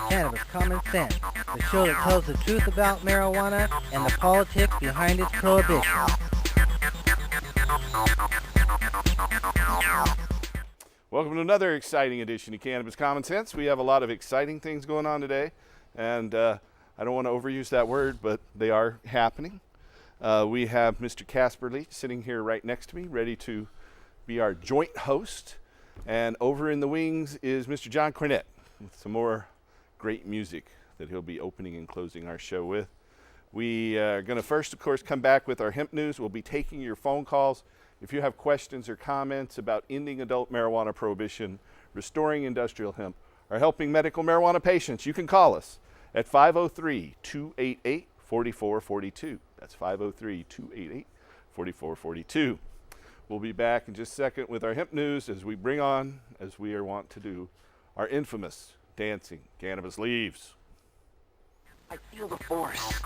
Cannabis Common Sense, the show that tells the truth about marijuana and the politics behind its prohibition. Welcome to another exciting edition of Cannabis Common Sense. We have a lot of exciting things going on today, and I don't want to overuse that word, but they are happening. We have Mr. Casper Leach sitting here right next to me, ready to be our joint host. And over in the wings is Mr. John Cornett with some more great music that he'll be opening and closing our show with. We are going to first, of course, come back with our hemp news. We'll be taking your phone calls. If you have questions or comments about ending adult marijuana prohibition, restoring industrial hemp, or helping medical marijuana patients, you can call us at 503-288-4442. That's 503-288-4442. We'll be back in just a second with our hemp news as we bring on, as we are wont to do, our infamous dancing cannabis leaves. I feel the force.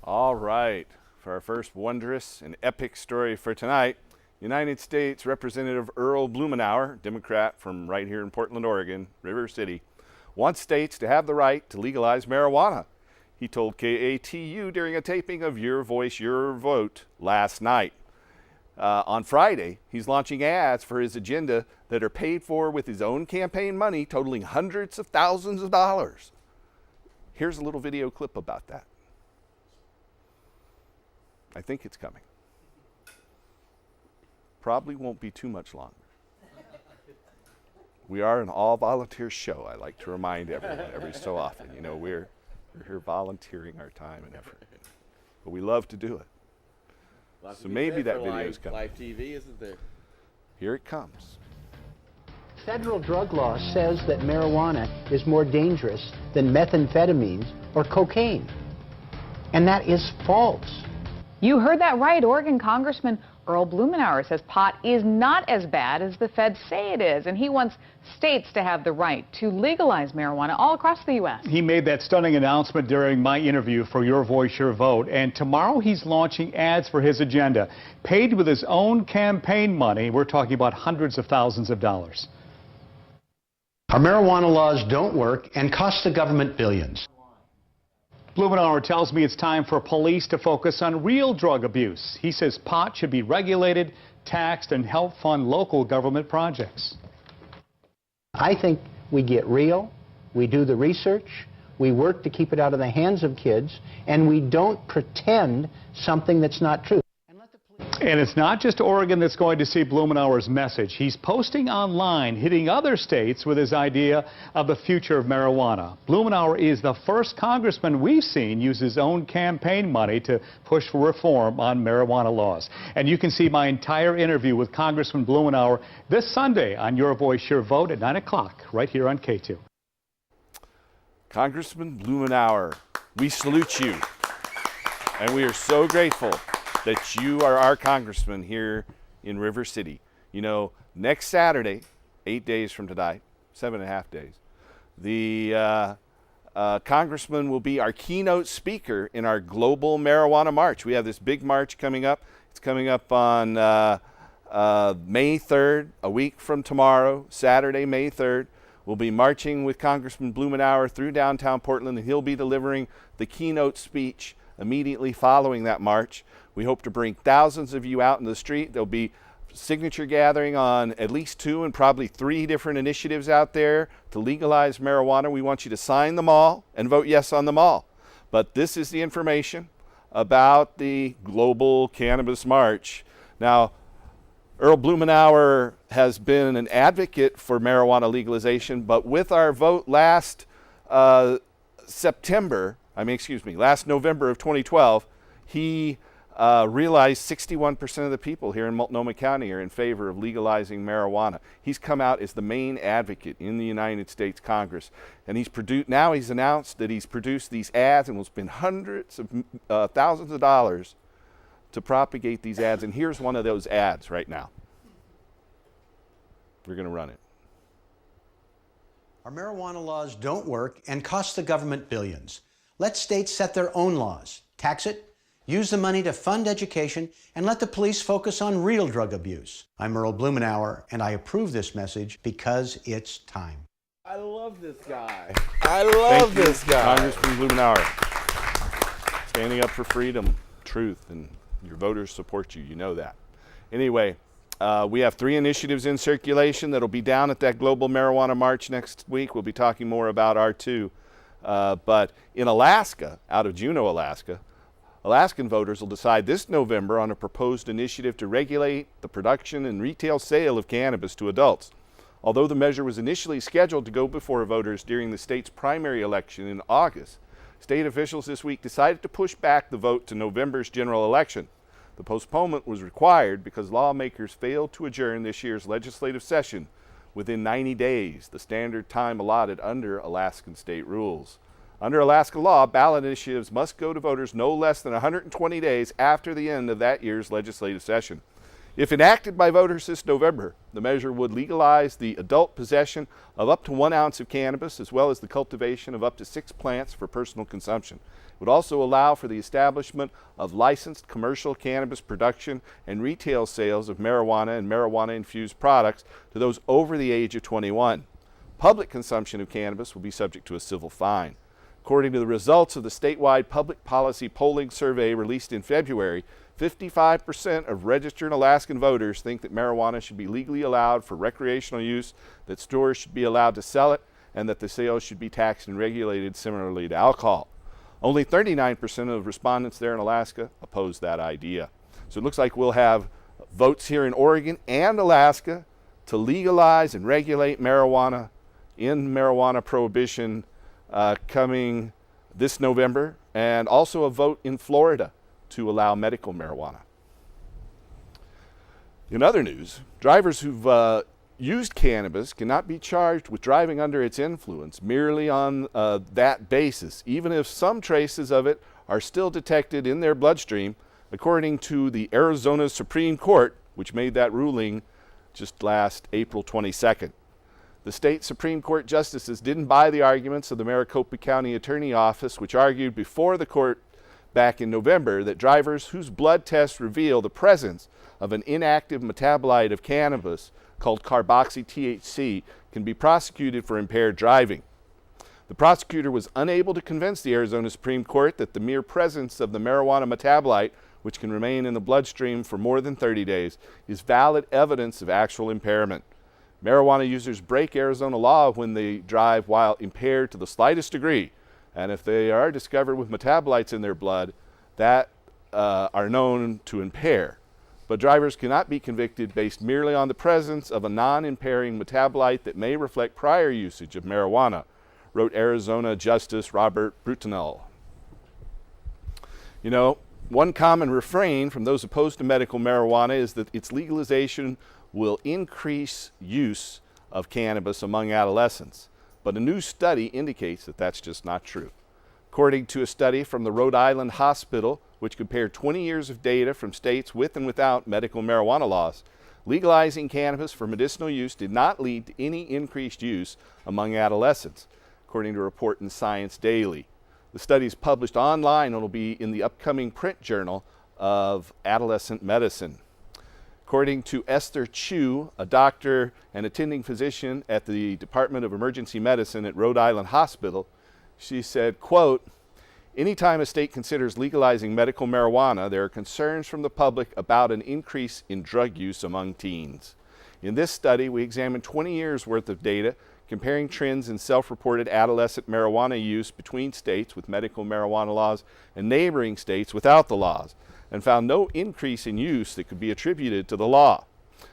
All right, for our first wondrous and epic story for tonight, United States Representative Earl Blumenauer, Democrat from right here in Portland, Oregon, River City, wants states to have the right to legalize marijuana. He told KATU during a taping of Your Voice, Your Vote last night. On Friday, he's launching ads for his agenda that are paid for with his own campaign money, totaling hundreds of thousands of dollars. Here's a little video clip about that. I think it's coming. Probably won't be too much longer. We are an all-volunteer show. I like to remind everyone every so often. You know, we're here volunteering our time and effort, but we love to do it. So maybe that video is coming. Live TV, isn't there? Here it comes. Federal drug law says that marijuana is more dangerous than methamphetamines or cocaine, and that is false. You heard that right. Oregon Congressman Earl Blumenauer says pot is not as bad as the feds say it is, and he wants states to have the right to legalize marijuana all across the U.S. He made that stunning announcement during my interview for Your Voice, Your Vote, and tomorrow he's launching ads for his agenda, paid with his own campaign money. We're talking about hundreds of thousands of dollars. Our marijuana laws don't work and cost the government billions. Blumenauer tells me it's time for police to focus on real drug abuse. He says pot should be regulated, taxed, and help fund local government projects. I think we get real, we do the research, we work to keep it out of the hands of kids, and we don't pretend something that's not true. And it's not just Oregon that's going to see Blumenauer's message. He's posting online, hitting other states with his idea of the future of marijuana. Blumenauer is the first congressman we've seen use his own campaign money to push for reform on marijuana laws. And you can see my entire interview with Congressman Blumenauer this Sunday on Your Voice, Your Vote at 9 o'clock, right here on K2. Congressman Blumenauer, we salute you, and we are so grateful that you are our congressman here in River City. You know, next Saturday, 8 days from tonight, 7.5 days, the congressman will be our keynote speaker in our global marijuana march. We have this big march coming up. It's coming up on May 3rd, a week from tomorrow, Saturday, May 3rd. We'll be marching with Congressman Blumenauer through downtown Portland, and he'll be delivering the keynote speech immediately following that march. We hope to bring thousands of you out in the street. There'll be signature gathering on at least 2 and probably 3 different initiatives out there to legalize marijuana. We want you to sign them all and vote yes on them all. But this is the information about the Global Cannabis March. Now, Earl Blumenauer has been an advocate for marijuana legalization, but with our vote last September, last November of 2012, he realized 61% of the people here in Multnomah County are in favor of legalizing marijuana. He's come out as the main advocate in the United States Congress, and now he's announced that he's produced these ads and will spend hundreds of thousands of dollars to propagate these ads. And here's one of those ads right now. We're going to run it. Our marijuana laws don't work and cost the government billions. Let states set their own laws, tax it, use the money to fund education, and let the police focus on real drug abuse. I'm Earl Blumenauer, and I approve this message because it's time. I love this guy. I love Thank you, this guy. Congressman Blumenauer. Standing up for freedom, truth, and your voters support you. You know that. Anyway, we have 3 initiatives in circulation that'll be down at that Global Marijuana March next week. We'll be talking more about R2. But in Alaska, out of Juneau, Alaska, Alaskan voters will decide this November on a proposed initiative to regulate the production and retail sale of cannabis to adults. Although the measure was initially scheduled to go before voters during the state's primary election in August, state officials this week decided to push back the vote to November's general election. The postponement was required because lawmakers failed to adjourn this year's legislative session within 90 days, the standard time allotted under Alaskan state rules. Under Alaska law, ballot initiatives must go to voters no less than 120 days after the end of that year's legislative session. If enacted by voters this November, the measure would legalize the adult possession of up to 1 ounce of cannabis, as well as the cultivation of up to 6 plants for personal consumption. It would also allow for the establishment of licensed commercial cannabis production and retail sales of marijuana and marijuana-infused products to those over the age of 21. Public consumption of cannabis will be subject to a civil fine. According to the results of the statewide public policy polling survey released in February, 55% of registered Alaskan voters think that marijuana should be legally allowed for recreational use, that stores should be allowed to sell it, and that the sales should be taxed and regulated similarly to alcohol. Only 39% of respondents there in Alaska oppose that idea. So it looks like we'll have votes here in Oregon and Alaska to legalize and regulate marijuana in marijuana prohibition coming this November, and also a vote in Florida to allow medical marijuana. In other news, drivers who've used cannabis cannot be charged with driving under its influence merely on that basis, even if some traces of it are still detected in their bloodstream, according to the Arizona Supreme Court, which made that ruling just last April 22nd. The state Supreme Court justices didn't buy the arguments of the Maricopa County Attorney Office, which argued before the court back in November that drivers whose blood tests reveal the presence of an inactive metabolite of cannabis called carboxy-THC can be prosecuted for impaired driving. The prosecutor was unable to convince the Arizona Supreme Court that the mere presence of the marijuana metabolite, which can remain in the bloodstream for more than 30 days, is valid evidence of actual impairment. Marijuana users break Arizona law when they drive while impaired to the slightest degree, and if they are discovered with metabolites in their blood that are known to impair. But drivers cannot be convicted based merely on the presence of a non-impairing metabolite that may reflect prior usage of marijuana, wrote Arizona Justice Robert Brutinel. You know, one common refrain from those opposed to medical marijuana is that its legalization will increase use of cannabis among adolescents. But a new study indicates that that's just not true. According to a study from the Rhode Island Hospital, which compared 20 years of data from states with and without medical marijuana laws, legalizing cannabis for medicinal use did not lead to any increased use among adolescents, according to a report in Science Daily. The study is published online and will be in the upcoming print journal of Adolescent Medicine. According to Esther Chu, a doctor and attending physician at the Department of Emergency Medicine at Rhode Island Hospital, she said, quote, "Anytime a state considers legalizing medical marijuana, there are concerns from the public about an increase in drug use among teens. In this study, we examined 20 years worth of data comparing trends in self-reported adolescent marijuana use between states with medical marijuana laws and neighboring states without the laws, and found no increase in use that could be attributed to the law.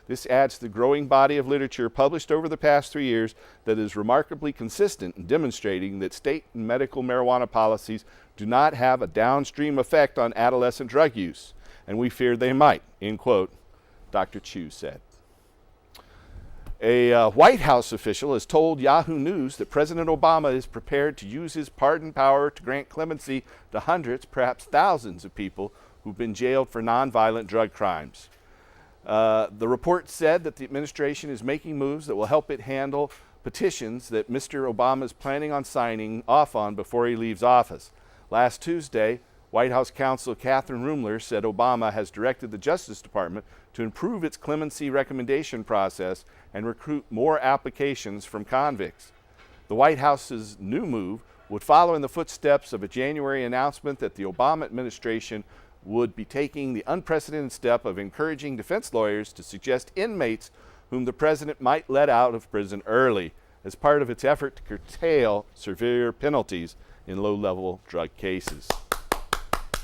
This adds to the growing body of literature published over the past 3 years that is remarkably consistent in demonstrating that state and medical marijuana policies do not have a downstream effect on adolescent drug use, and we feared they might, end quote, Dr. Chu said. A White House official has told Yahoo News that President Obama is prepared to use his pardon power to grant clemency to hundreds, perhaps thousands of people who've been jailed for nonviolent drug crimes. The report said that the administration is making moves that will help it handle petitions that Mr. Obama is planning on signing off on before he leaves office. Last Tuesday, White House counsel Catherine Rumler said Obama has directed the Justice Department to improve its clemency recommendation process and recruit more applications from convicts. The White House's new move would follow in the footsteps of a January announcement that the Obama administration would be taking the unprecedented step of encouraging defense lawyers to suggest inmates whom the president might let out of prison early as part of its effort to curtail severe penalties in low-level drug cases.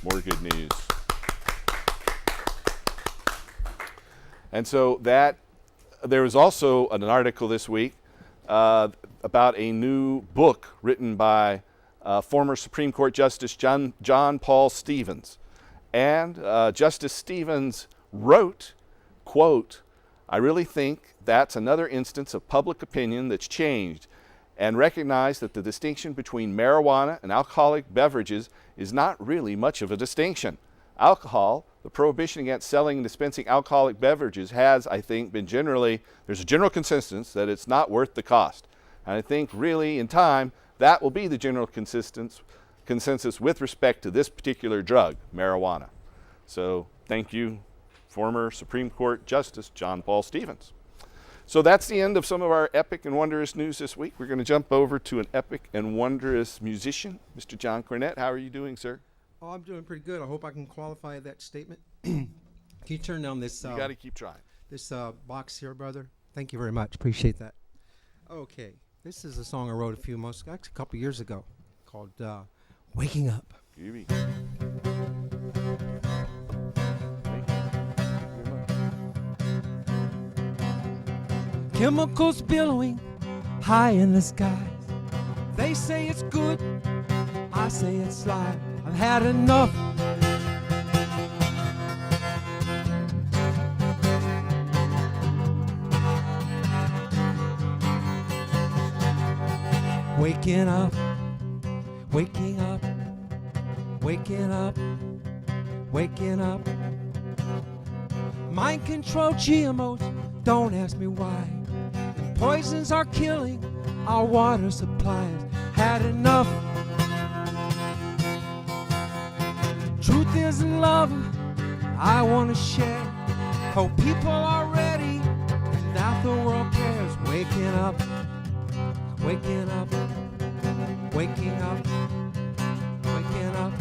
More good news. And so there was also an article this week about a new book written by former Supreme Court Justice John Paul Stevens. And Justice Stevens wrote, quote, "I really think that's another instance of public opinion that's changed, and recognize that the distinction between marijuana and alcoholic beverages is not really much of a distinction. Alcohol, the prohibition against selling and dispensing alcoholic beverages has, I think, there's a general consensus that it's not worth the cost. And I think really in time, that will be the general consensus with respect to this particular drug, marijuana." So thank you, former Supreme Court Justice John Paul Stevens. So that's the end of some of our epic and wondrous news this week. We're going to jump over to an epic and wondrous musician, Mr. John Cornett. How are you doing, sir? Oh, I'm doing pretty good. I hope I can qualify that statement. Can you turn down this? You got to keep trying. This box here, brother. Thank you very much. Appreciate that. Okay, this is a song I wrote actually a couple years ago, called "Waking Up." Groovy. Chemicals billowing high in the skies. They say it's good, I say it's lies. I've had enough. Waking up, waking up, waking up, waking up. Mind control GMOs, don't ask me why. And poisons are killing our water supplies. Had enough. Truth is love, I want to share. Hope people are ready, and that the world cares. Waking up, waking up, waking up, waking up.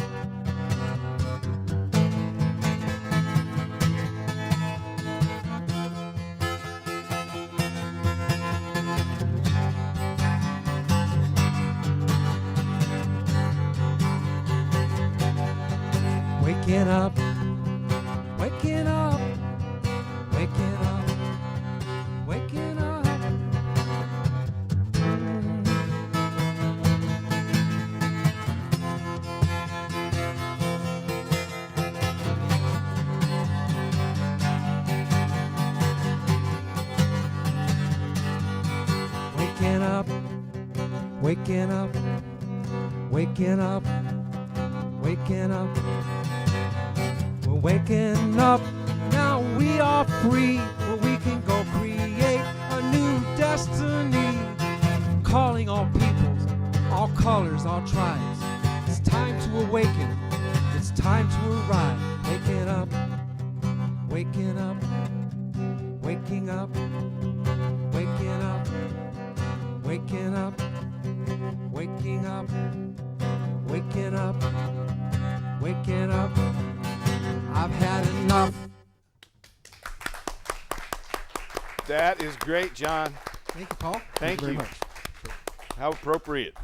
Waking up, waking up, waking up, waking up. Waking up, waking up, waking up, waking up. We're waking up, now we are free, where we can go create a new destiny. Calling all peoples, all colors, all tribes. It's time to awaken, it's time to arrive. Waking up, waking up, waking up, waking up, waking up, waking up, waking up, waking up. I've had enough. That is great, John. Thank you, Paul. Thank you. very much. How appropriate.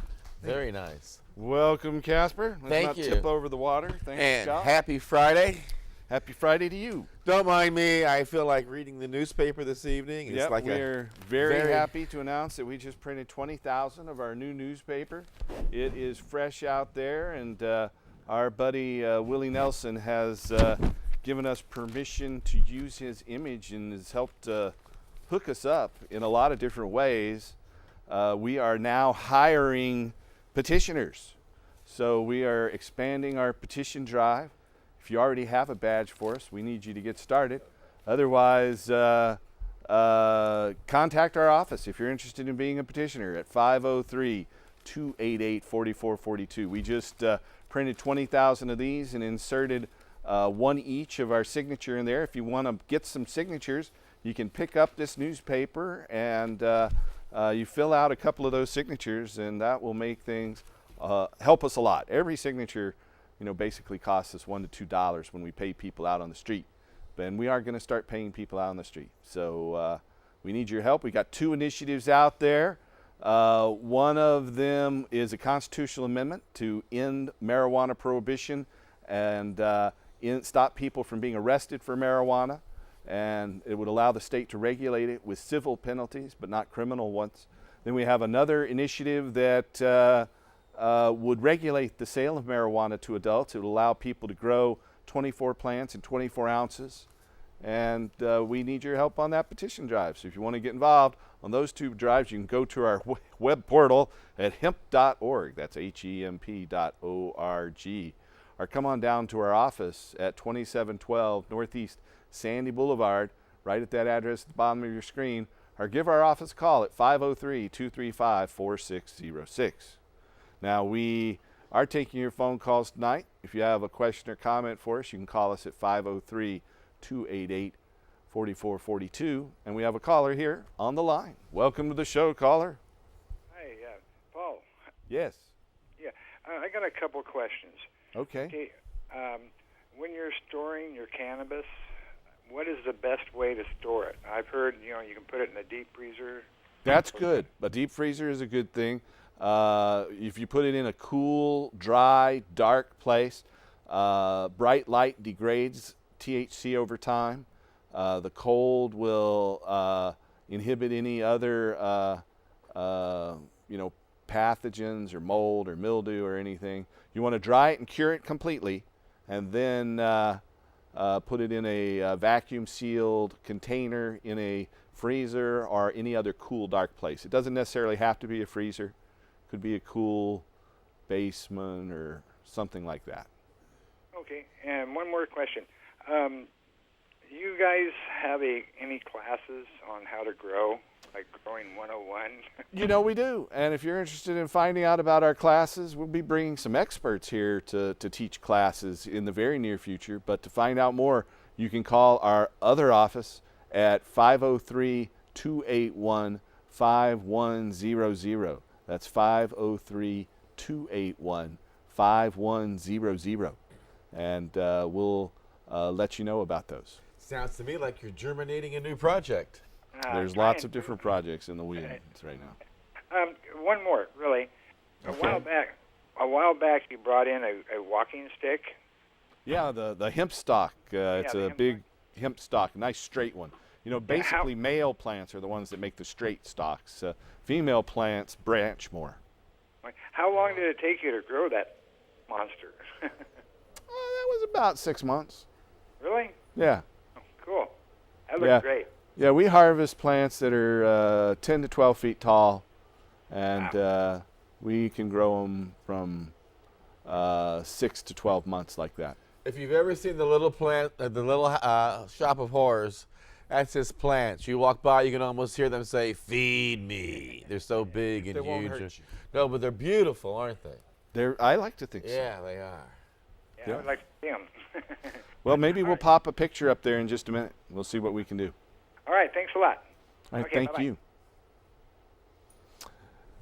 Very nice. Welcome, Casper. Let's Thank not you. tip over the water. Thanks, And Scott. happy Friday. Happy Friday to you. Don't mind me. I feel like reading the newspaper this evening. It's Yep, like we're very happy to announce that we just printed 20,000 of our new newspaper. It is fresh out there, and our buddy Willie Nelson has given us permission to use his image and has helped hook us up in a lot of different ways. We are now hiring petitioners. So we are expanding our petition drive. If you already have a badge for us, we need you to get started. Otherwise, contact our office if you're interested in being a petitioner at 503-288-4442. We just printed 20,000 of these and inserted one each of our signature in there. If you want to get some signatures, you can pick up this newspaper and you fill out a couple of those signatures, and that will make things help us a lot. Every signature, basically costs us $1 to $2 when we pay people out on the street. And we are going to start paying people out on the street. So we need your help. We got 2 initiatives out there. One of them is a constitutional amendment to end marijuana prohibition and stop people from being arrested for marijuana. And it would allow the state to regulate it with civil penalties, but not criminal ones. Then we have another initiative that would regulate the sale of marijuana to adults. It would allow people to grow 24 plants in 24 ounces. And we need your help on that petition drive. So if you want to get involved on those 2 drives, you can go to our web portal at hemp.org. That's HEMP.org. Or come on down to our office at 2712 Northeast Sandy Boulevard, right at that address at the bottom of your screen. Or give our office a call at 503-235-4606. Now, we are taking your phone calls tonight. If you have a question or comment for us, you can call us at 503-288-4442. And we have a caller here on the line. Welcome to the show, caller. Hi, Paul. Yes. Yeah, I got a couple questions. Okay. When you're storing your cannabis, what is the best way to store it? I've heard, you can put it in a deep freezer. That's good. A deep freezer is a good thing. If you put it in a cool, dry, dark place, bright light degrades THC over time. The cold will inhibit any other, pathogens or mold or mildew or anything. You want to dry it and cure it completely, and then put it in a vacuum-sealed container in a freezer or any other cool, dark place. It doesn't necessarily have to be a freezer. Could be a cool basement or something like that. Okay, and one more question. You guys have any classes on how to grow, like Growing 101? We do. And if you're interested in finding out about our classes, we'll be bringing some experts here to teach classes in the very near future. But to find out more, you can call our other office at 503-281-5100. That's 503-281-5100. And we'll let you know about those. Sounds to me like you're germinating a new project. There's lots of different projects in the wings right now. One more, really. A while back, you brought in a walking stick. Yeah, the hemp stalk. It's a big hemp stalk, nice straight one. Basically male plants are the ones that make the straight stalks. Female plants branch more. How long did it take you to grow that monster? That was about 6 months. Really? Yeah. Oh, cool. That looks great. Yeah, we harvest plants that are 10 to 12 feet tall, and we can grow them from 6 to 12 months like that. If you've ever seen the little plant, the little shop of horrors, that's his plants. You walk by, you can almost hear them say, "Feed me." They're so big and They huge. won't hurt you. No, but they're beautiful, aren't they? I like to think so. Yeah, they are. Yeah, I would like to see them. Well, maybe we'll pop a picture up there in just a minute. We'll see what we can do. All right, thanks a lot. All right, Okay, thank bye-bye. you.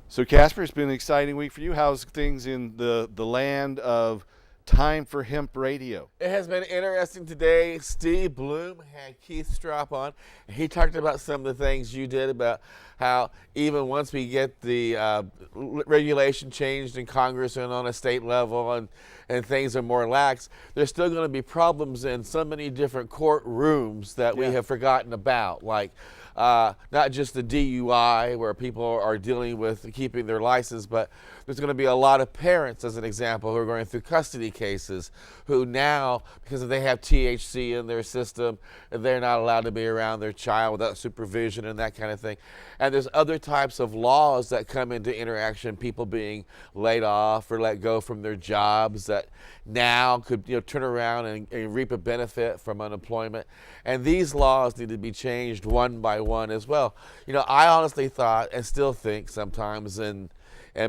So, Casper, it's been an exciting week for you. How's things in the land of time for hemp radio. It has been interesting today. Steve Bloom had Keith Strop on. He talked about some of the things you did, about how even once we get the regulation changed in Congress and on a state level and things are more lax, there's still going to be problems in so many different courtrooms that we have forgotten about, like not just the DUI where people are dealing with keeping their license, but there's going to be a lot of parents, as an example, who are going through custody cases who now, because they have THC in their system, they're not allowed to be around their child without supervision and that kind of thing. And there's other types of laws that come into interaction, people being laid off or let go from their jobs that now could turn around and reap a benefit from unemployment. And these laws need to be changed one by one as well. I honestly thought and still think sometimes in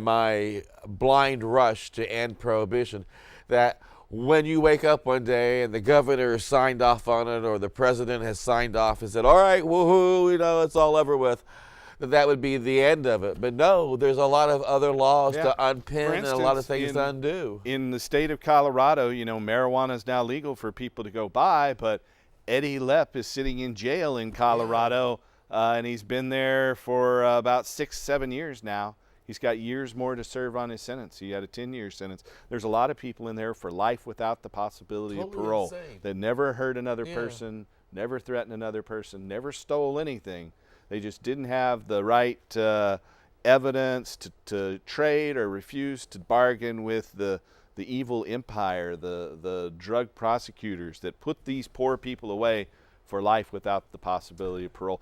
my blind rush to end prohibition that when you wake up one day and the governor has signed off on it or the president has signed off and said, all right, woohoo, it's all over with, that would be the end of it. But no, there's a lot of other laws to unpin and a lot of things to undo. In the state of Colorado, marijuana is now legal for people to go buy, but Eddie Lepp is sitting in jail in Colorado, and he's been there for about 6-7 years now. He's got years more to serve on his sentence. He had a 10-year sentence. There's a lot of people in there for life without the possibility of parole insane. That never hurt another person, never threatened another person, never stole anything. They just didn't have the right evidence to trade or refuse to bargain with the evil empire, the drug prosecutors that put these poor people away for life without the possibility of parole.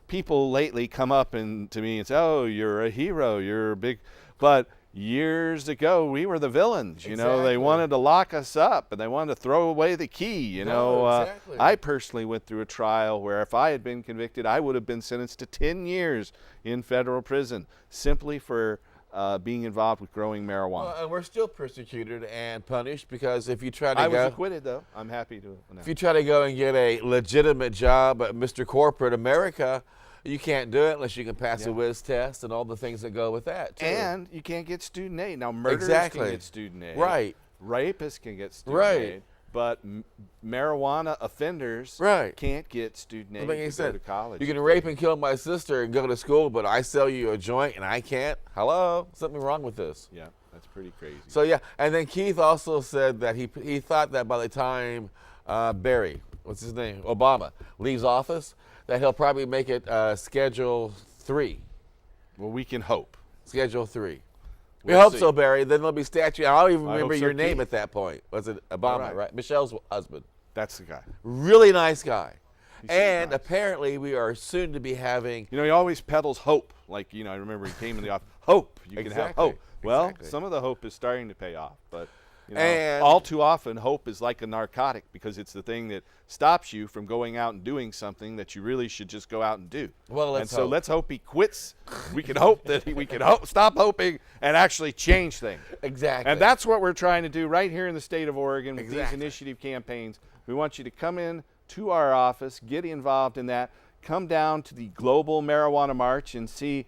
People lately come up to me and say, oh, you're a hero, you're a big, but years ago we were the villains. They wanted to lock us up and they wanted to throw away the key. Exactly. I personally went through a trial where if I had been convicted, I would have been sentenced to 10 years in federal prison simply for being involved with growing marijuana. Well, and we're still persecuted and punished because if you try to I was acquitted, though. I'm happy to announce. If you try to go and get a legitimate job at Mr. Corporate America, you can't do it unless you can pass a whiz test and all the things that go with that, too. And you can't get student aid. Now, murderers can get student aid. Right. Rapists can get student aid. But marijuana offenders can't get student aid to go to college. You can rape and kill my sister and go to school, but I sell you a joint and I can't? Hello? Something wrong with this. Yeah, that's pretty crazy. So, and then Keith also said that he thought that by the time Barry, what's his name, Obama, leaves office, that he'll probably make it Schedule 3. Well, we can hope. Schedule 3. We'll we hope see. so, Barry. Then there'll be statute. I don't even remember your name Keith. at that point. Was it Obama, right? Michelle's husband. That's the guy. Really nice guy. And nice. Apparently we are soon to be having... he always peddles hope. I remember he came in the office, hope. You can have hope. Well, some of the hope is starting to pay off. But and all too often, hope is like a narcotic because it's the thing that stops you from going out and doing something that you really should just go out and do. Well, let's hope. Let's hope he quits. We can hope that we can stop hoping and actually change things. Exactly. And that's what we're trying to do right here in the state of Oregon with these initiative campaigns. We want you to come in to our office, get involved in that, come down to the Global Marijuana March and see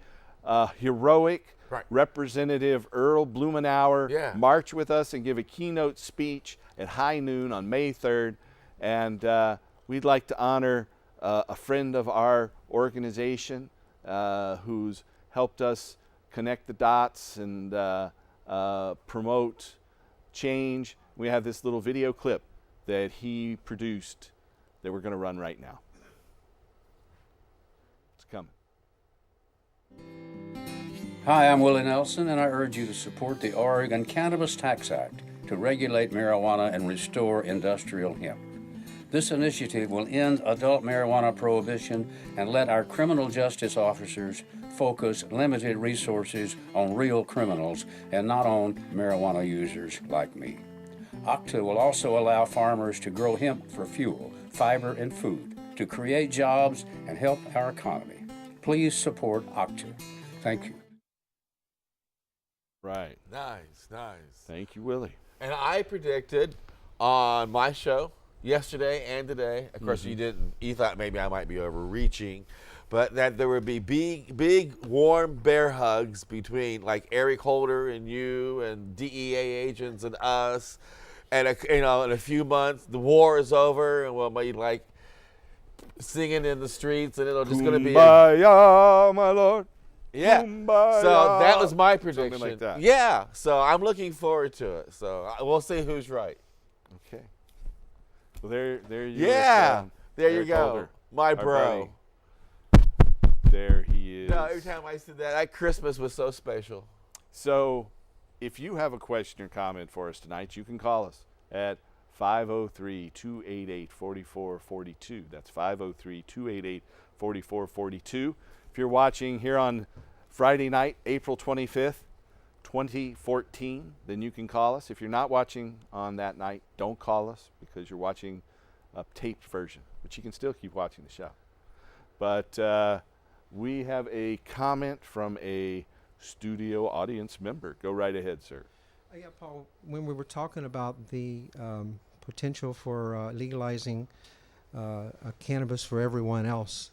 heroic Representative Earl Blumenauer march with us and give a keynote speech at high noon on May 3rd. And we'd like to honor a friend of our organization who's helped us connect the dots and promote change. We have this little video clip that he produced that we're going to run right now. It's coming. Hi, I'm Willie Nelson, and I urge you to support the Oregon Cannabis Tax Act to regulate marijuana and restore industrial hemp. This initiative will end adult marijuana prohibition and let our criminal justice officers focus limited resources on real criminals and not on marijuana users like me. OCTA will also allow farmers to grow hemp for fuel, fiber, and food to create jobs and help our economy. Please support OCTA. Thank you. Right. Nice. Thank you, Willie. And I predicted on my show yesterday and today, of course you didn't, you thought maybe I might be overreaching, but that there would be big warm bear hugs between like Eric Holder and you and DEA agents and us, and in a few months the war is over, and we'll be like singing in the streets, and it'll just going to be Kumbaya, my lord. yeah. Kumbaya. So that was my prediction. Something like that. Yeah. So I'm looking forward to it. So we'll see who's right. Okay. Well, there you Yeah. go. There you Eric go. Holder, My our bro. buddy. There he is. No, every time I said that Christmas was so special. So, if you have a question or comment for us tonight, you can call us at 503-288-4442. That's 503-288-4442. If you're watching here on Friday night, April 25th, 2014, then you can call us. If you're not watching on that night, don't call us because you're watching a taped version, but you can still keep watching the show. But we have a comment from a studio audience member. Go right ahead, sir. Yeah, Paul, when we were talking about the potential for legalizing cannabis for everyone else,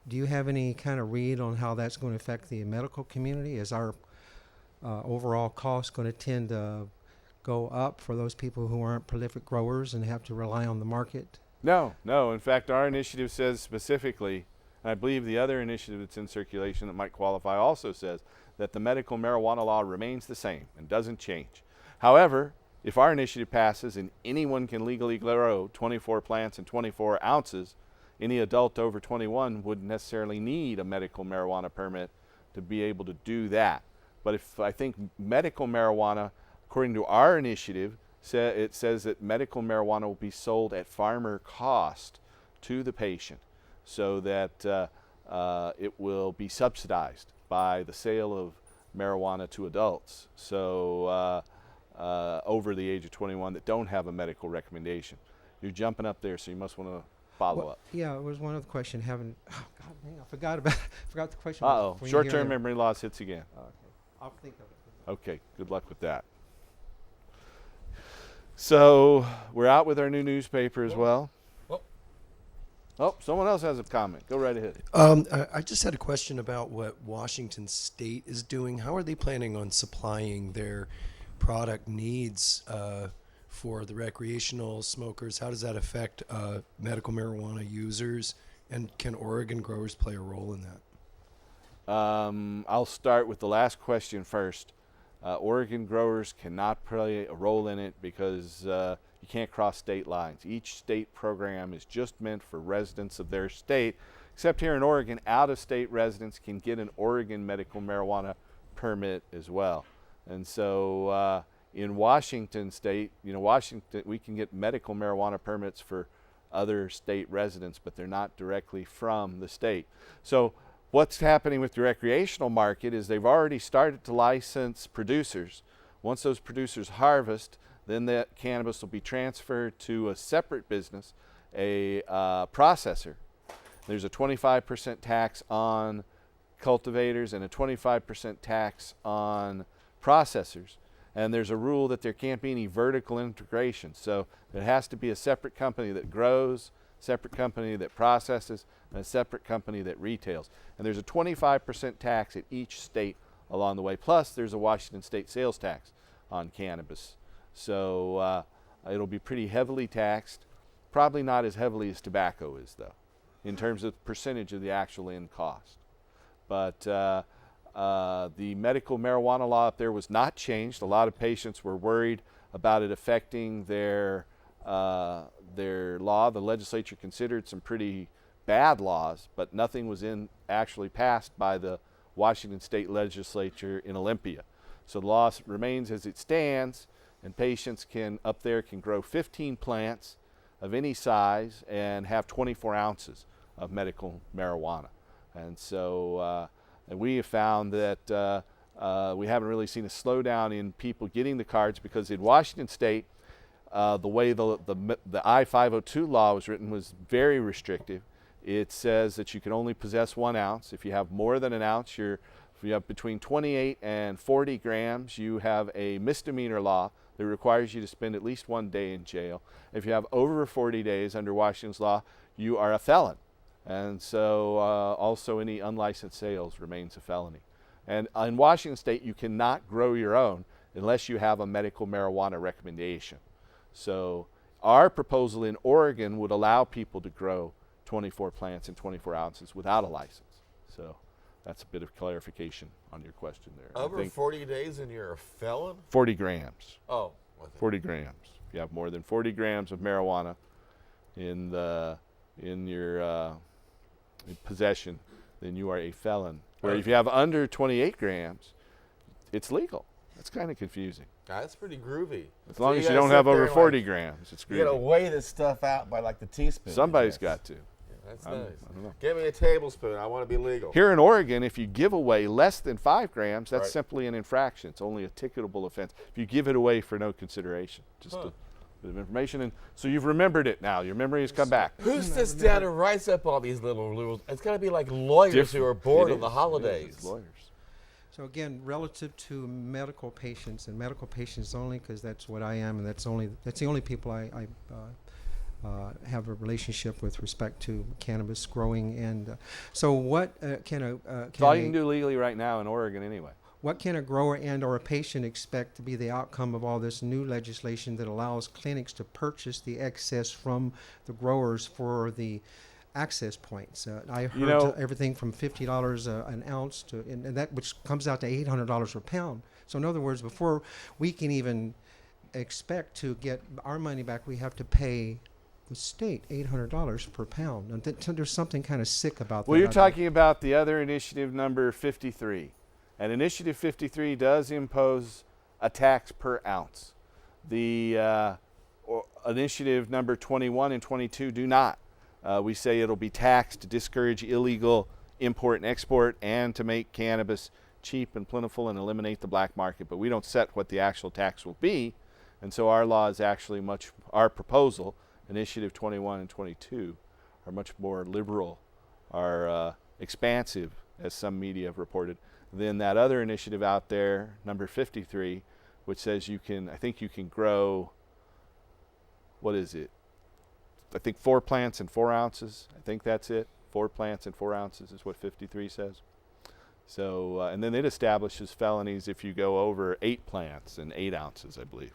do you have any kind of read on how that's going to affect the medical community? Is our overall cost going to tend to go up for those people who aren't prolific growers and have to rely on the market? No. In fact, our initiative says specifically, and I believe the other initiative that's in circulation that might qualify also says that the medical marijuana law remains the same and doesn't change. However, if our initiative passes and anyone can legally grow 24 plants and 24 ounces, any adult over 21 wouldn't necessarily need a medical marijuana permit to be able to do that. But if I think medical marijuana, according to our initiative, it says that medical marijuana will be sold at farmer cost to the patient, so that it will be subsidized by the sale of marijuana to adults, so over the age of 21 that don't have a medical recommendation. You're jumping up there, so you must want to follow up. Yeah, it was one other question. Oh God, dang, I forgot the question. Short-term memory loss hits again. Okay, I'll think of it. Okay, good luck with that. So we're out with our new newspaper as well. Oh, someone else has a comment. Go right ahead. I just had a question about what Washington State is doing. How are they planning on supplying their product needs for the recreational smokers? How does that affect medical marijuana users? And can Oregon growers play a role in that? I'll start with the last question first. Oregon growers cannot play a role in it because you can't cross state lines. Each state program is just meant for residents of their state, except here in Oregon, out-of-state residents can get an Oregon medical marijuana permit as well. And so in Washington State, Washington, we can get medical marijuana permits for other state residents, but they're not directly from the state. So what's happening with the recreational market is they've already started to license producers. Once those producers harvest, then that cannabis will be transferred to a separate business, a processor. There's a 25% tax on cultivators and a 25% tax on processors. And there's a rule that there can't be any vertical integration. So it has to be a separate company that grows, separate company that processes, and a separate company that retails. And there's a 25% tax at each state along the way. Plus, there's a Washington State sales tax on cannabis. So it'll be pretty heavily taxed. Probably not as heavily as tobacco is, though, in terms of percentage of the actual end cost. But the medical marijuana law up there was not changed. A lot of patients were worried about it affecting their law. The legislature considered some pretty bad laws, but nothing was actually passed by the Washington State Legislature in Olympia. So the law remains as it stands, and patients up there can grow 15 plants of any size and have 24 ounces of medical marijuana. And so and we have found that we haven't really seen a slowdown in people getting the cards, because in Washington State, the way the I-502 law was written was very restrictive. It says that you can only possess 1 ounce. If you have more than an ounce, if you have between 28 and 40 grams, you have a misdemeanor law that requires you to spend at least 1 day in jail. If you have over 40 days under Washington's law, you are a felon. And so also any unlicensed sales remains a felony. And in Washington State, you cannot grow your own unless you have a medical marijuana recommendation. So our proposal in Oregon would allow people to grow 24 plants in 24 ounces without a license. So that's a bit of clarification on your question there. Over 40 days and you're a felon? 40 grams. Oh. 40 grams. If you have more than 40 grams of marijuana in your possession, then you are a felon. Where if you have under 28 grams, it's legal. That's kind of confusing. That's pretty groovy. As long as you don't have over 40 grams, it's groovy. You gotta weigh this stuff out by like the teaspoon. Somebody's got to. Yeah, that's nice. I don't know. Give me a tablespoon. I want to be legal. Here in Oregon, if you give away less than 5 grams, that's Right. simply an infraction. It's only a ticketable offense. If you give it away for no consideration, just a bit of information. And so you've remembered it now. Your memory has come back. Who sits down and writes up all these little rules? It's got to be like lawyers who are bored on the holidays. Lawyers. So again, relative to medical patients and medical patients only, because that's what I am, and that's the only people I have a relationship with respect to cannabis growing. And so, what can It's all you can do legally right now in Oregon, anyway. What can a grower and or a patient expect to be the outcome of all this new legislation that allows clinics to purchase the excess from the growers for the access points? I heard everything from $50 an ounce to, and that which comes out to $800 per pound. So in other words, before we can even expect to get our money back, we have to pay the state $800 per pound. And there's something kind of sick about that. Well, you're talking about the other initiative, number 53. And Initiative 53 does impose a tax per ounce. The initiative number 21 and 22 do not. We say it'll be taxed to discourage illegal import and export and to make cannabis cheap and plentiful and eliminate the black market. But we don't set what the actual tax will be. And so our law is actually our proposal, Initiative 21 and 22, are much more liberal, are expansive, as some media have reported, than that other initiative out there, number 53, which says I think you can grow, what is it? I think 4 plants and 4 ounces. I think that's it. 4 plants and 4 ounces is what 53 says. So, and then it establishes felonies if you go over 8 plants and 8 ounces, I believe.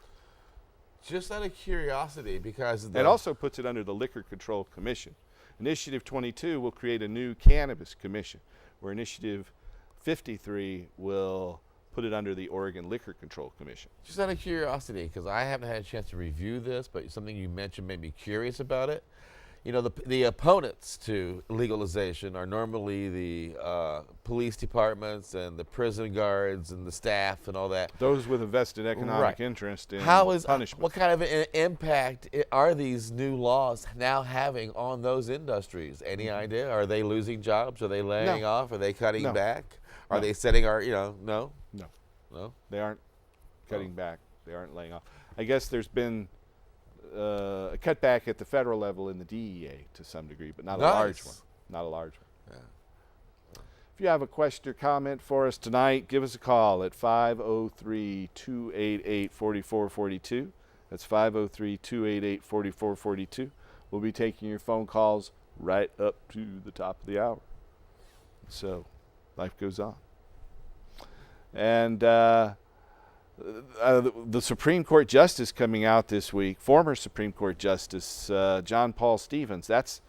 Just out of curiosity, because it also puts it under the Liquor Control Commission. Initiative 22 will create a new cannabis commission, where Initiative 53 will put it under the Oregon Liquor Control Commission. Just out of curiosity, because I haven't had a chance to review this, but something you mentioned made me curious about it. You know, the opponents to legalization are normally the police departments and the prison guards and the staff and all that. Those with a vested economic interest in punishment. What kind of an impact are these new laws now having on those industries? Any idea? Are they losing jobs? Are they laying off? Are they cutting back? Are they setting our, no? No? They aren't cutting back. They aren't laying off. I guess there's been a cutback at the federal level in the DEA to some degree, but not a large one. Not a large one. Yeah. If you have a question or comment for us tonight, give us a call at 503-288-4442. That's 503-288-4442. We'll be taking your phone calls right up to the top of the hour. So life goes on. And the Supreme Court Justice coming out this week, former Supreme Court Justice John Paul Stevens, that's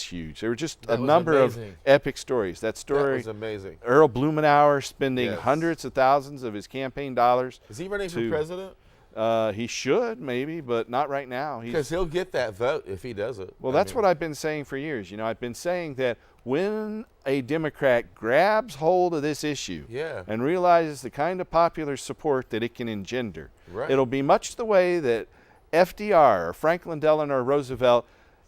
huge. There were just a number of epic stories. That story was amazing. Earl Blumenauer spending hundreds of thousands of his campaign dollars. Is he running for president? He should, maybe, but not right now. Because he'll get that vote if he does it. Well, that's what I've been saying for years. You know, I've been saying that when a Democrat grabs hold of this issue and realizes the kind of popular support that it can engender, it'll be much the way that FDR or Franklin Delano Roosevelt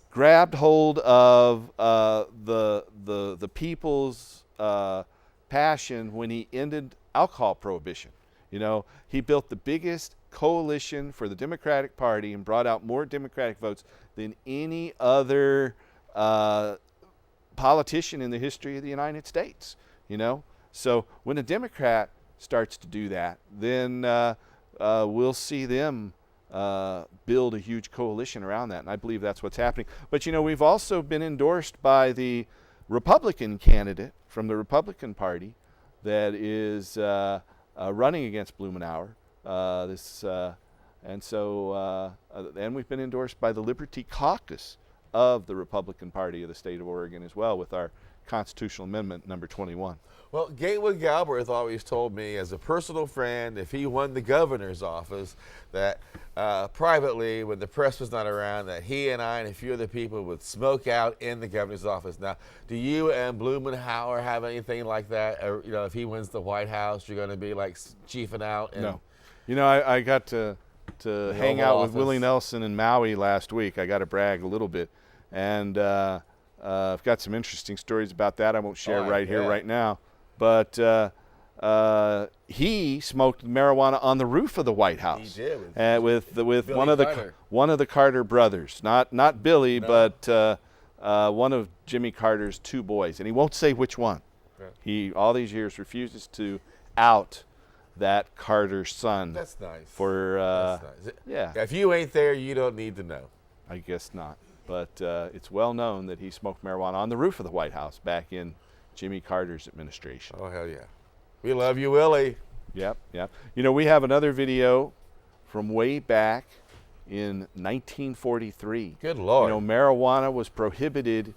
grabbed hold of the people's passion when he ended alcohol prohibition. You know, he built the biggest coalition for the Democratic Party and brought out more Democratic votes than any other politician in the history of the United States. You know, so when a Democrat starts to do that, then we'll see them build a huge coalition around that, and I believe that's what's happening. But you know, we've also been endorsed by the Republican candidate from the Republican Party that is running against Blumenauer, this And so, and we've been endorsed by the Liberty Caucus of the Republican Party of the state of Oregon as well, with our constitutional amendment number 21. Well, Gatewood Galbraith always told me, as a personal friend, if he won the governor's office, that privately, when the press was not around, that he and I and a few other people would smoke out in the governor's office. Now, do you and Blumenauer have anything like that? Or, you know, if he wins the White House, you're going to be like chiefing out? No. You know, I got to hang out with Willie Nelson in Maui last week. I got to brag a little bit. And I've got some interesting stories about that I won't share here right now. But he smoked marijuana on the roof of the White House. He did with Billy one of the Carter brothers, not Billy, but one of Jimmy Carter's two boys, and he won't say which one. Yeah. He all these years refuses to out that Carter son. That's nice. That's nice. Yeah. If you ain't there, you don't need to know. I guess not. But it's well known that he smoked marijuana on the roof of the White House back in Jimmy Carter's administration. Oh, hell yeah. We love you, Willie. Yep. You know, we have another video from way back in 1943. Good Lord. You know, marijuana was prohibited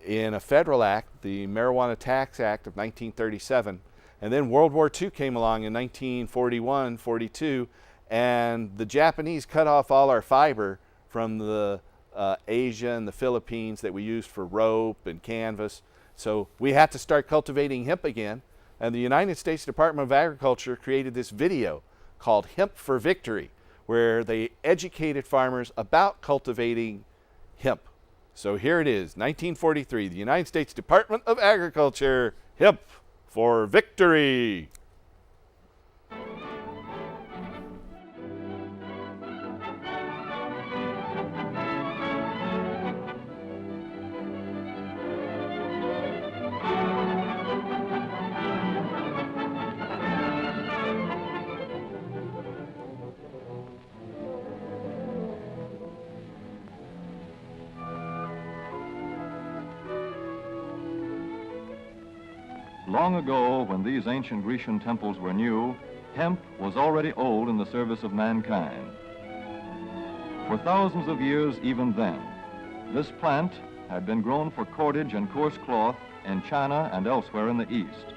in a federal act, the Marijuana Tax Act of 1937. And then World War II came along in 1941, 42, and the Japanese cut off all our fiber from the Asia and the Philippines that we used for rope and canvas. So we had to start cultivating hemp again. And the United States Department of Agriculture created this video called Hemp for Victory, where they educated farmers about cultivating hemp. So here it is, 1943, the United States Department of Agriculture, Hemp for Victory. Long ago, when these ancient Grecian temples were new, hemp was already old in the service of mankind. For thousands of years even then, this plant had been grown for cordage and coarse cloth in China and elsewhere in the East.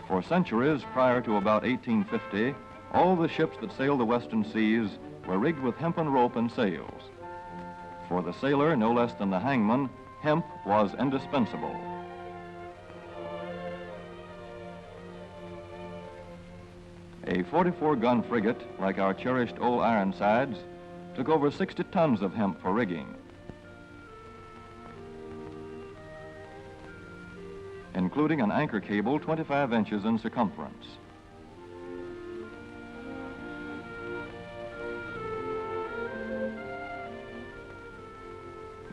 For centuries prior to about 1850, all the ships that sailed the western seas were rigged with hempen rope and sails. For the sailor, no less than the hangman, hemp was indispensable. A 44-gun frigate, like our cherished old Ironsides, took over 60 tons of hemp for rigging. Including an anchor cable 25 inches in circumference.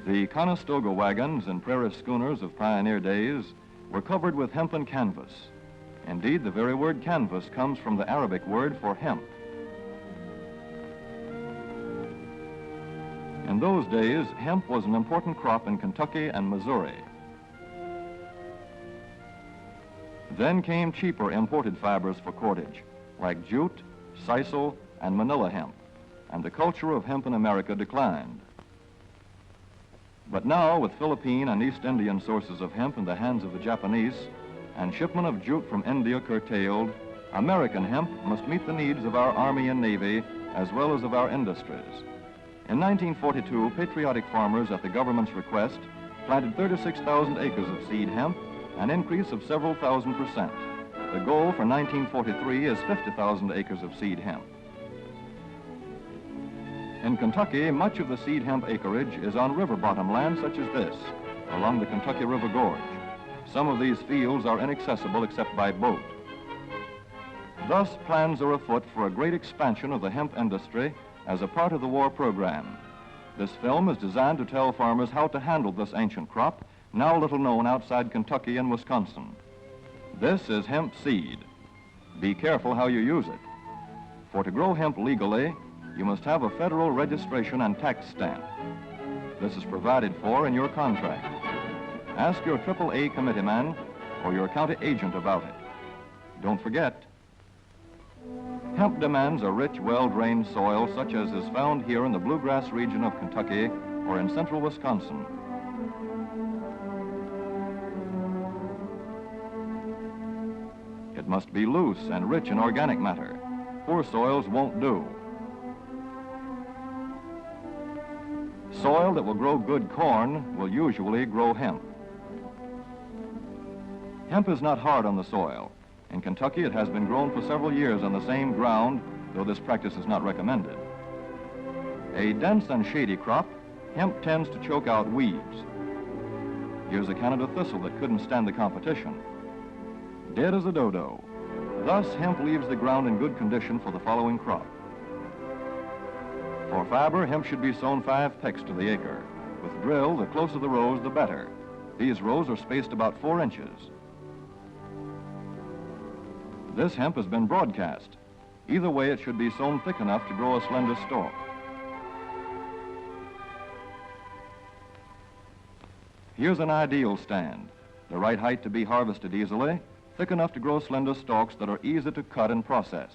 The Conestoga wagons and prairie schooners of pioneer days were covered with hempen canvas. Indeed, the very word canvas comes from the Arabic word for hemp. In those days, hemp was an important crop in Kentucky and Missouri. Then came cheaper imported fibers for cordage, like jute, sisal, and manila hemp, and the culture of hemp in America declined. But now, with Philippine and East Indian sources of hemp in the hands of the Japanese, and shipment of jute from India curtailed, American hemp must meet the needs of our Army and Navy as well as of our industries. In 1942, patriotic farmers at the government's request planted 36,000 acres of seed hemp, an increase of several thousand %. The goal for 1943 is 50,000 acres of seed hemp. In Kentucky, much of the seed hemp acreage is on river bottom land such as this, along the Kentucky River Gorge. Some of these fields are inaccessible except by boat. Thus, plans are afoot for a great expansion of the hemp industry as a part of the war program. This film is designed to tell farmers how to handle this ancient crop, now little known outside Kentucky and Wisconsin. This is hemp seed. Be careful how you use it. For to grow hemp legally, you must have a federal registration and tax stamp. This is provided for in your contract. Ask your AAA committeeman or your county agent about it. Don't forget, Hemp demands a rich, well-drained soil such as is found here in the bluegrass region of Kentucky or in central Wisconsin. It must be loose and rich in organic matter. Poor soils won't do. Soil that will grow good corn will usually grow hemp. Hemp is not hard on the soil. In Kentucky, it has been grown for several years on the same ground, though this practice is not recommended. A dense and shady crop, hemp tends to choke out weeds. Here's a Canada thistle that couldn't stand the competition. Dead as a dodo. Thus, hemp leaves the ground in good condition for the following crop. For fiber, hemp should be sown 5 pecks to the acre. With drill, the closer the rows, the better. These rows are spaced about 4 inches. This hemp has been broadcast. Either way, it should be sown thick enough to grow a slender stalk. Here's an ideal stand. The right height to be harvested easily, thick enough to grow slender stalks that are easy to cut and process.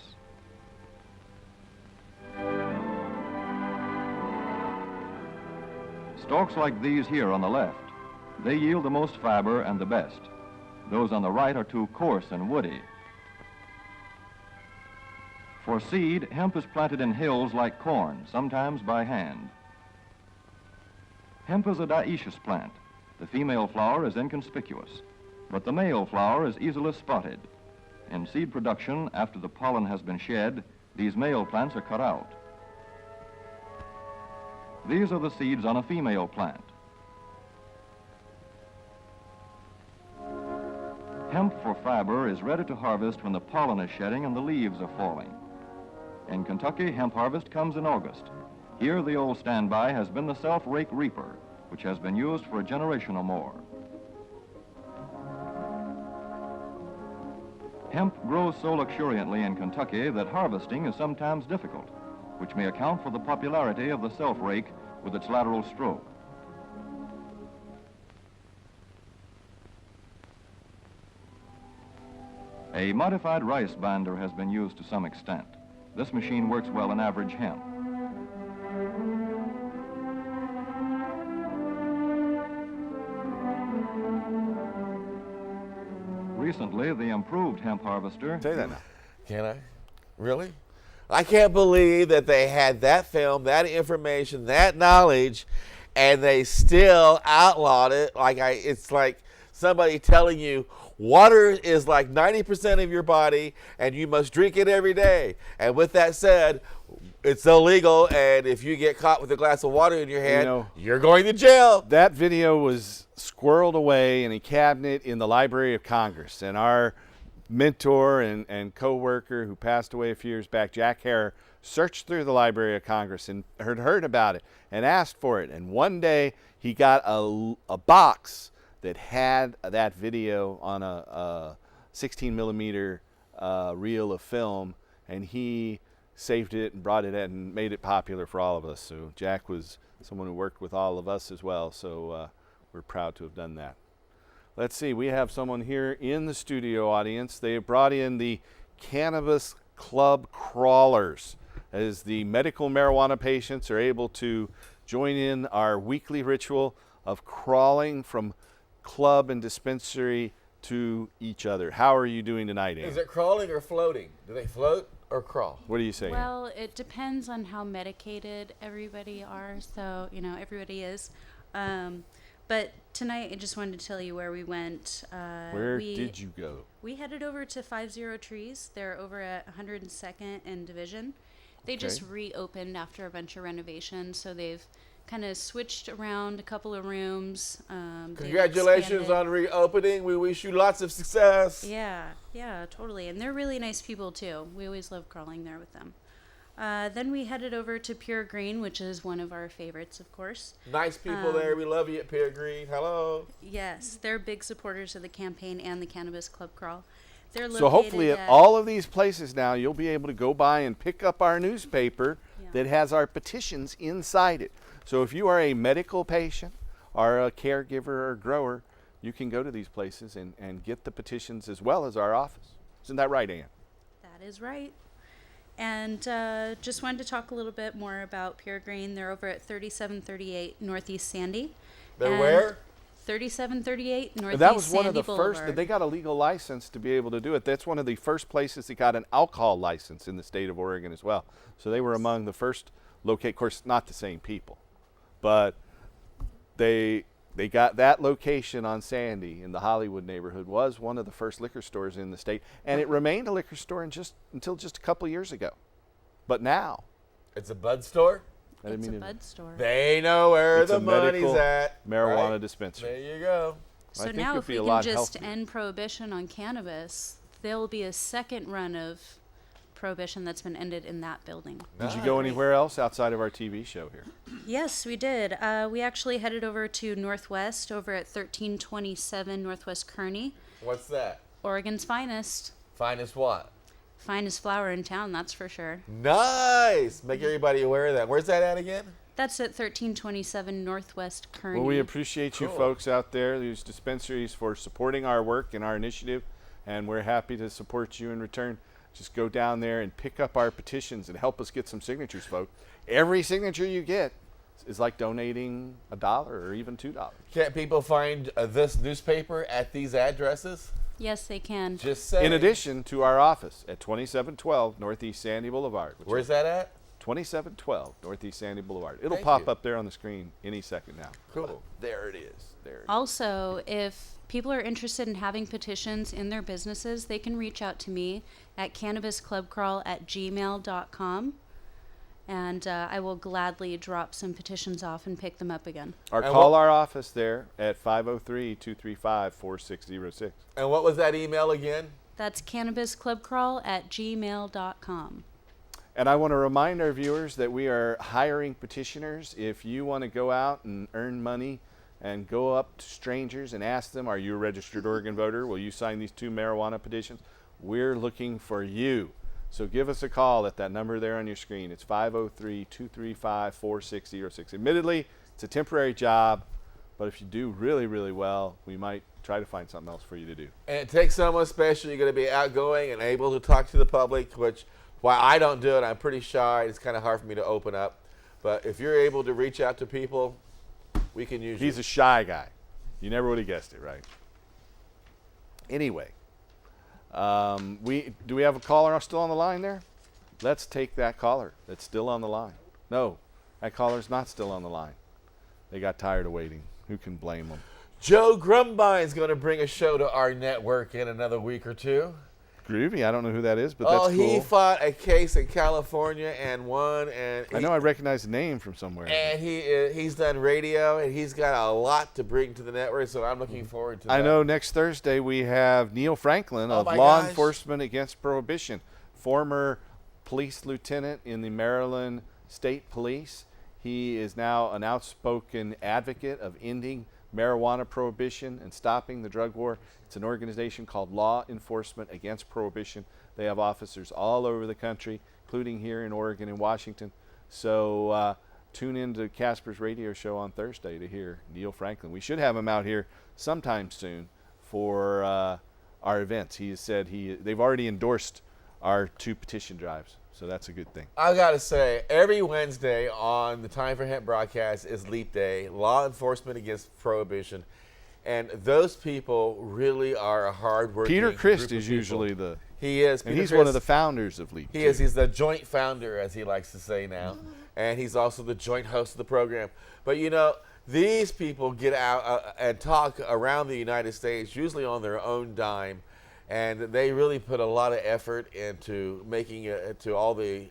Stalks like these here on the left, they yield the most fiber and the best. Those on the right are too coarse and woody. For seed, hemp is planted in hills like corn, sometimes by hand. Hemp is a dioecious plant. The female flower is inconspicuous, but the male flower is easily spotted. In seed production, after the pollen has been shed, these male plants are cut out. These are the seeds on a female plant. Hemp for fiber is ready to harvest when the pollen is shedding and the leaves are falling. In Kentucky, hemp harvest comes in August. Here, the old standby has been the self-rake reaper, which has been used for a generation or more. Hemp grows so luxuriantly in Kentucky that harvesting is sometimes difficult, which may account for the popularity of the self-rake with its lateral stroke. A modified rice binder has been used to some extent. This machine works well in average hemp. Recently, the improved hemp harvester... Say that now. Can I? Really? I can't believe that they had that film, that information, that knowledge, and they still outlawed it. It's like somebody telling you water is like 90% of your body and you must drink it every day. And with that said, it's illegal, and if you get caught with a glass of water in your hand, you're going to jail. That video was squirreled away in a cabinet in the Library of Congress, and our mentor and co-worker who passed away a few years back, Jack Hare, searched through the Library of Congress and heard about it and asked for it. And one day he got a box that had that video on a 16 millimeter reel of film, and he saved it and brought it in and made it popular for all of us. So Jack was someone who worked with all of us as well, so we're proud to have done that. Let's see, we have someone here in the studio audience. They have brought in the Cannabis Club Crawlers, as the medical marijuana patients are able to join in our weekly ritual of crawling from club and dispensary to each other. How are you doing tonight, Ann? Is it crawling or floating? Do they float or crawl? What do you say? Well, it depends on how medicated everybody are. So, everybody is. But tonight, I just wanted to tell you where we went. Where did you go? We headed over to 50 Trees. They're over at 102nd and Division. They just reopened after a bunch of renovations, so they've kind of switched around a couple of rooms. Congratulations on reopening. We wish you lots of success. Yeah, totally. And they're really nice people, too. We always love crawling there with them. Then we headed over to Pure Green, which is one of our favorites, of course. Nice people there. We love you at Pure Green. Hello. Yes, they're big supporters of the campaign and the Cannabis Club Crawl. They're so hopefully at all of these places now, you'll be able to go by and pick up our newspaper that has our petitions inside it. So if you are a medical patient or a caregiver or grower, you can go to these places and get the petitions as well as our office. Isn't that right, Ann? That is right. And just wanted to talk a little bit more about Pure Green. They're over at 3738 Northeast Sandy. They're And where? 3738 Northeast That was Sandy one of the Boulevard. first. They got a legal license to be able to do it. That's one of the first places that got an alcohol license in the state of Oregon as well. So they were among the first locate. Of course, not the same people, but they got that location on Sandy in the Hollywood neighborhood was one of the first liquor stores in the state, and it remained a liquor store until just a couple years ago. But now it's a bud store. It's a bud store. They know where It's the a money's medical at. marijuana right? dispensary. There you go. So now if we can just end prohibition on cannabis, there will be a second run of prohibition that's been ended in that building. Did you go anywhere else outside of our TV show here? Yes, we did. We actually headed over to Northwest, over at 1327 Northwest Kearney. What's that? Oregon's finest. Finest what? Finest flower in town, that's for sure. Nice. Make everybody aware of that. Where's that at again? That's at 1327 Northwest Kearney. Well, we appreciate you folks out there, these dispensaries, for supporting our work and our initiative, and we're happy to support you in return. Just go down there and pick up our petitions and help us get some signatures, folks. Every signature you get is like donating $1 or even $2. Can't people find this newspaper at these addresses? Yes, they can. Just say. In addition to our office at 2712 Northeast Sandy Boulevard. Where's that at? 2712 Northeast Sandy Boulevard. It'll Thank pop you. up there on the screen any second now. Cool. There it is. There it is. Also, if people are interested in having petitions in their businesses, they can reach out to me at cannabisclubcrawl@gmail.com, and I will gladly drop some petitions off and pick them up again. Or call our office there at 503-235-4606. And what was that email again? That's cannabisclubcrawl@gmail.com. And I want to remind our viewers that we are hiring petitioners. If you want to go out and earn money and go up to strangers and ask them, are you a registered Oregon voter? Will you sign these 2 marijuana petitions? We're looking for you. So give us a call at that number there on your screen. It's 503-235-4606. Admittedly, it's a temporary job, but if you do really, really well, we might try to find something else for you to do. And it takes someone special. You're going to be outgoing and able to talk to the public, which, while I don't do it, I'm pretty shy. It's kind of hard for me to open up. But if you're able to reach out to people, we can use you. He's a shy guy. You never would have guessed it, right? Anyway, do we have a caller still on the line there? Let's take that caller that's still on the line. No, that caller's not still on the line. They got tired of waiting. Who can blame them? Joe Grumbine's going to bring a show to our network in another week or two. Groovy. I don't know who that is, but that's cool. He fought a case in California and won. And I know I recognize the name from somewhere. And he's done radio, and he's got a lot to bring to the network, so I'm looking forward to that. I know next Thursday we have Neil Franklin of Law Enforcement Against Prohibition, former police lieutenant in the Maryland State Police. He is now an outspoken advocate of ending marijuana prohibition and stopping the drug war. It's an organization called Law Enforcement Against Prohibition. They have officers all over the country, including here in Oregon and Washington. So tune in to Casper's radio show on Thursday to hear Neil Franklin. We should have him out here sometime soon for our events. He has said they've already endorsed our 2 petition drives, so that's a good thing. I got to say, every Wednesday on the Time for Hemp broadcast is Leap Day, Law Enforcement Against Prohibition. And those people really are a hard-working Peter Christ group is of people. usually the... He is. And he's one of the founders of Leap. He is. He's the joint founder, as he likes to say now. And he's also the joint host of the program. But, you know, these people get out and talk around the United States, usually on their own dime. And they really put a lot of effort into making it to all the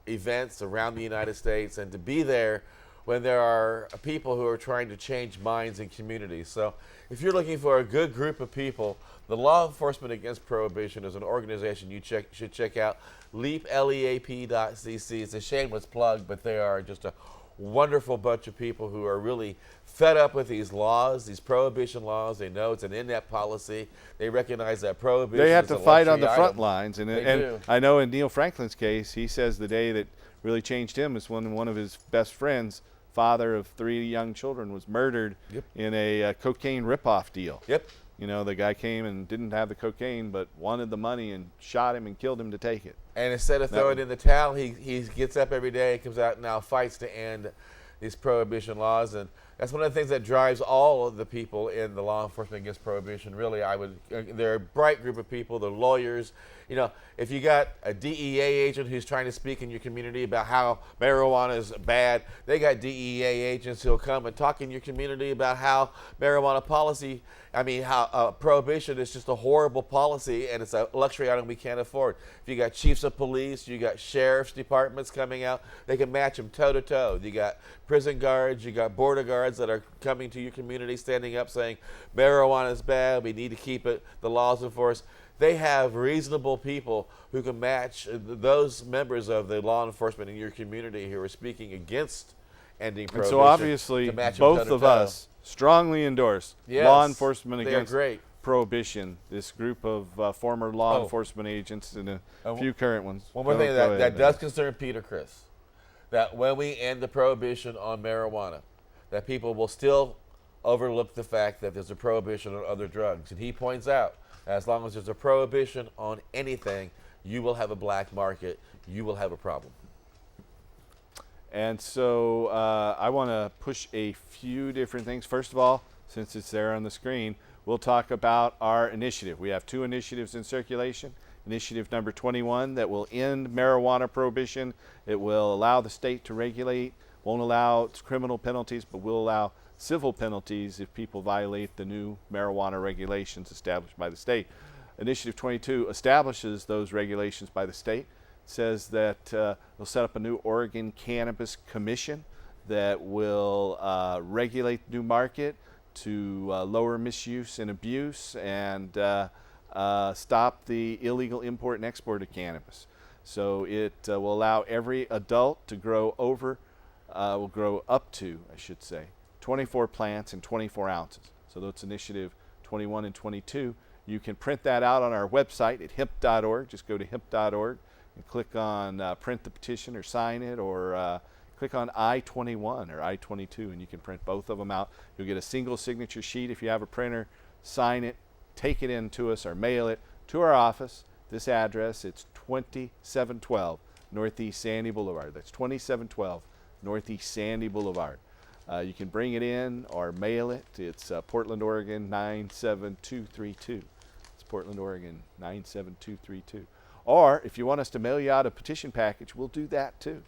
events around the United States and to be there when there are people who are trying to change minds in communities. So if you're looking for a good group of people, the Law Enforcement Against Prohibition is an organization you should check out. LEAP.cc. It's a shameless plug, but they are just a wonderful bunch of people who are really fed up with these laws, these prohibition laws. They know it's an inept policy. They recognize that prohibition They have is to a fight on the luxury front item. lines. And do. I know in Neil Franklin's case, he says the day that really changed him is when one of his best friends, father of 3 young children, was murdered in a cocaine ripoff deal. You know, the guy came and didn't have the cocaine but wanted the money and shot him and killed him to take it. And instead of throwing in the towel, he gets up every day and comes out and now fights to end these prohibition laws. And that's one of the things that drives all of the people in the law enforcement against prohibition. Really, they're a bright group of people. They're lawyers. You know, if you got a DEA agent who's trying to speak in your community about how marijuana is bad, they got DEA agents who'll come and talk in your community about how marijuana policy, how prohibition is just a horrible policy and it's a luxury item we can't afford. If you got chiefs of police, you got sheriff's departments coming out, they can match them toe to toe. You got prison guards, you got border guards that are coming to your community, standing up saying marijuana is bad, we need to keep it, the laws enforced. They have reasonable people who can match those members of the law enforcement in your community who are speaking against ending prohibition. And so obviously both of us strongly endorse law enforcement against prohibition. This group of former law enforcement agents and a few current ones. One more thing that does concern Peter Criss, that when we end the prohibition on marijuana, that people will still overlook the fact that there's a prohibition on other drugs. And he points out, as long as there's a prohibition on anything, you will have a black market, you will have a problem. And so I want to push a few different things. First of all, since it's there on the screen, we'll talk about our initiative. We have 2 initiatives in circulation. Initiative number 21 that will end marijuana prohibition. It will allow the state to regulate, won't allow criminal penalties, but will allow civil penalties if people violate the new marijuana regulations established by the state. Initiative 22 establishes those regulations by the state. It says that they'll set up a new Oregon Cannabis Commission that will regulate the new market to lower misuse and abuse and stop the illegal import and export of cannabis. So it will allow every adult to grow up to, I should say, 24 plants and 24 ounces. So that's initiative 21 and 22. You can print that out on our website at hemp.org. Just go to hemp.org and click on print the petition or sign it, or click on I-21 or I-22 and you can print both of them out. You'll get a single signature sheet if you have a printer. Sign it, take it in to us or mail it to our office. This address, it's 2712 Northeast Sandy Boulevard. That's 2712 Northeast Sandy Boulevard. You can bring it in or mail it. It's Portland, Oregon 97232. It's Portland, Oregon 97232. Or if you want us to mail you out a petition package, we'll do that too.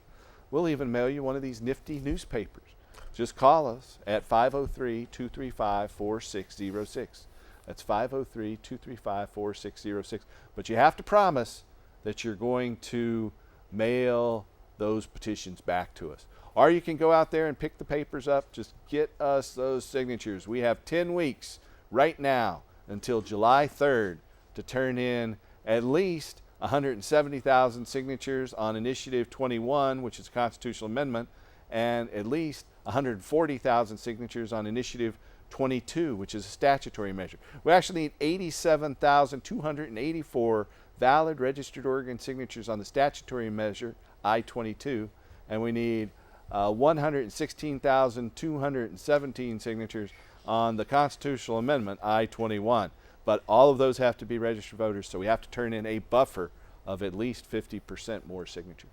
We'll even mail you one of these nifty newspapers. Just call us at 503-235-4606. That's 503-235-4606. But you have to promise that you're going to mail those petitions back to us. Or you can go out there and pick the papers up. Just get us those signatures. We have 10 weeks right now until July 3rd to turn in at least 170,000 signatures on Initiative 21, which is a constitutional amendment, and at least 140,000 signatures on Initiative 22, which is a statutory measure. We actually need 87,284 valid registered Oregon signatures on the statutory measure, I-22, and we need 116,217 signatures on the constitutional amendment, I-21. But all of those have to be registered voters, so we have to turn in a buffer of at least 50% more signatures.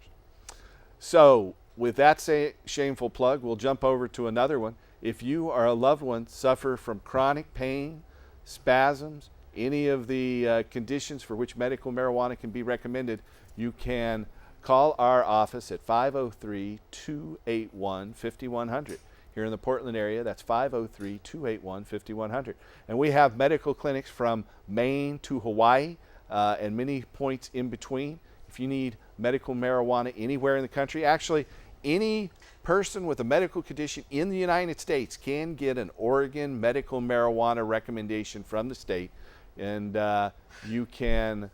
So with that shameful plug, we'll jump over to another one. If you or a loved one suffer from chronic pain, spasms, any of the conditions for which medical marijuana can be recommended, you can call our office at 503-281-5100. Here in the Portland area, that's 503-281-5100. And we have medical clinics from Maine to Hawaii and many points in between. If you need medical marijuana anywhere in the country, actually any person with a medical condition in the United States can get an Oregon medical marijuana recommendation from the state. And you can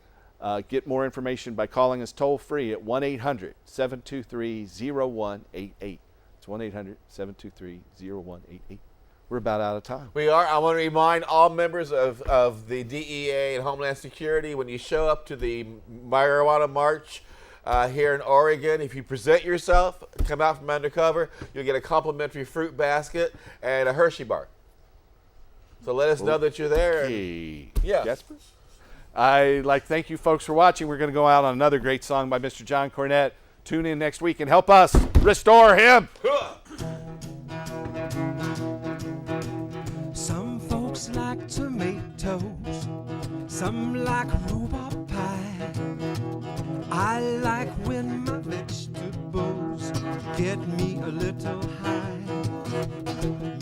get more information by calling us toll free at 1-800-723-0188. It's 1-800-723-0188. We're about out of time. We are. I want to remind all members of the DEA and Homeland Security, when you show up to the marijuana march here in Oregon, if you present yourself, come out from undercover, you'll get a complimentary fruit basket and a Hershey bar. So let us know that you're there. Okay. Yeah. Jasper? Thank you folks for watching. We're going to go out on another great song by Mr. John Cornette. Tune in next week and help us restore him. Some folks like tomatoes, some like rhubarb pie. I like when my vegetables get me a little high.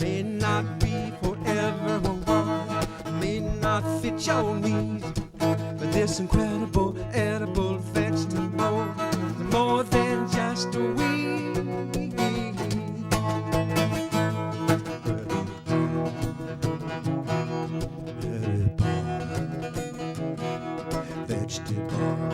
May not be for everyone, may not fit your needs, but this incredible edible vegetable is more than just a weed. Vegetable.